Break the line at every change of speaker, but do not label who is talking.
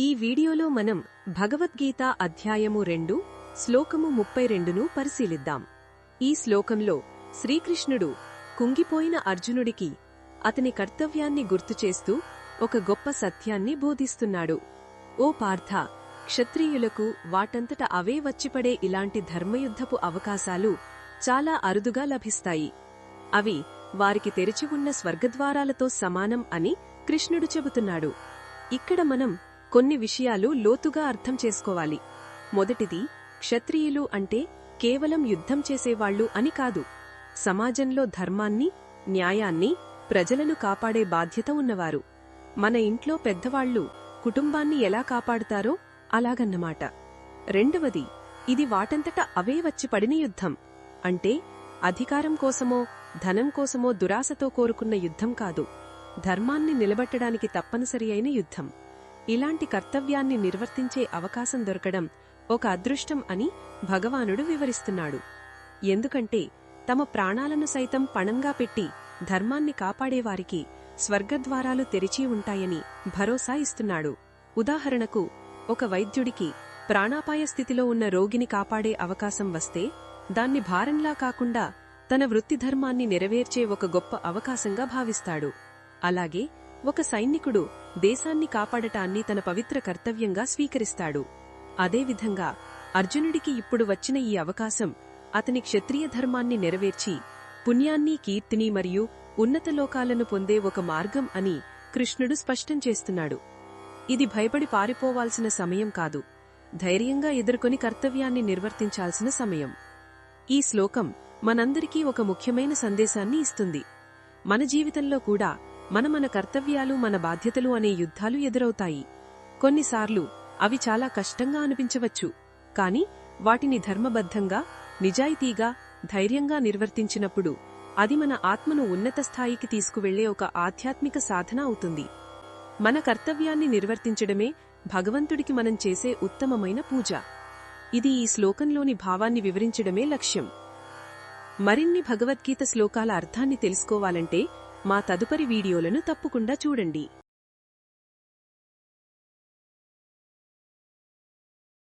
ఈ వీడియోలో మనం భగవద్గీత అధ్యాయము 2 శ్లోకము 32ను పరిశీలిద్దాం. ఈ శ్లోకంలో శ్రీకృష్ణుడు కుంగిపోయిన అర్జునుడికి అతని కర్తవ్యాన్ని గుర్తుచేస్తూ ఒక గొప్ప సత్యాన్ని బోధిస్తున్నాడు. ఓ పార్థ, క్షత్రియులకు వాటంతట అవే వచ్చిపడే ఇలాంటి ధర్మయుద్ధపు అవకాశాలు చాలా అరుదుగా లభిస్తాయి. అవి వారికి తెరిచి ఉన్న స్వర్గద్వారాలతో సమానం అని కృష్ణుడు చెబుతున్నాడు. ఇక్కడ మనం కొన్ని విషయాలు లోతుగా అర్థం చేసుకోవాలి. మొదటిది, క్షత్రియులు అంటే కేవలం యుద్ధం చేసేవాళ్లు అని కాదు. సమాజంలో ధర్మాన్ని, న్యాయాన్ని, ప్రజలను కాపాడే బాధ్యత ఉన్నవారు. మన ఇంట్లో పెద్దవాళ్లు కుటుంబాన్ని ఎలా కాపాడుతారో అలాగన్నమాట. రెండవది, ఇది వాటంతట అవే వచ్చి పడిన యుద్ధం. అంటే అధికారం కోసమో ధనం కోసమో దురాశతో కోరుకున్న యుద్ధం కాదు, ధర్మాన్ని నిలబెట్టడానికి తప్పనిసరి అయిన యుద్ధం. ఇలాంటి కర్తవ్యాన్ని నిర్వర్తించే అవకాశం దొరకడం ఒక అదృష్టం అని భగవానుడు వివరిస్తున్నాడు. ఎందుకంటే తమ ప్రాణాలను సైతం పణంగా పెట్టి ధర్మాన్ని కాపాడేవారికి స్వర్గద్వారాలు తెరిచి ఉంటాయని భరోసా ఇస్తున్నాడు. ఉదాహరణకు, ఒక వైద్యుడికి ప్రాణాపాయ స్థితిలో ఉన్న రోగిని కాపాడే అవకాశం వస్తే దాన్ని భారంలా కాకుండా తన వృత్తిధర్మాన్ని నెరవేర్చే ఒక గొప్ప అవకాశంగా భావిస్తాడు. అలాగే ఒక సైనికుడు దేశాన్ని కాపాడటాన్ని తన పవిత్ర కర్తవ్యంగా స్వీకరిస్తాడు. అదేవిధంగా అర్జునుడికి ఇప్పుడు వచ్చిన ఈ అవకాశం అతని క్షత్రియ ధర్మాన్ని నెరవేర్చి పుణ్యాన్ని, కీర్తిని మరియు ఉన్నతలోకాలను పొందే ఒక మార్గం అని కృష్ణుడు స్పష్టం చేస్తున్నాడు. ఇది భయపడి పారిపోవాల్సిన సమయం కాదు, ధైర్యంగా ఎదుర్కొని కర్తవ్యాన్ని నిర్వర్తించాల్సిన సమయం. ఈ శ్లోకం మనందరికీ ఒక ముఖ్యమైన సందేశాన్ని ఇస్తుంది. మన జీవితంలో కూడా మన కర్తవ్యాలు, మన బాధ్యతలు అనే యుద్ధాలు ఎదురవుతాయి. కొన్నిసార్లు అవి చాలా కష్టంగా అనిపించవచ్చు, కాని వాటిని ధర్మబద్ధంగా, నిజాయితీగా, ధైర్యంగా నిర్వర్తించినప్పుడు అది మన ఆత్మను ఉన్నత స్థాయికి తీసుకువెళ్లే ఒక ఆధ్యాత్మిక సాధన అవుతుంది. మన కర్తవ్యాన్ని నిర్వర్తించడమే భగవంతుడికి మనం చేసే ఉత్తమమైన పూజ. ఇది ఈ శ్లోకంలోని భావాన్ని వివరించడమే లక్ష్యం. మరిన్ని భగవద్గీత శ్లోకాల అర్థాన్ని తెలుసుకోవాలంటే మా తదుపరి వీడియోలను తప్పకుండా చూడండి.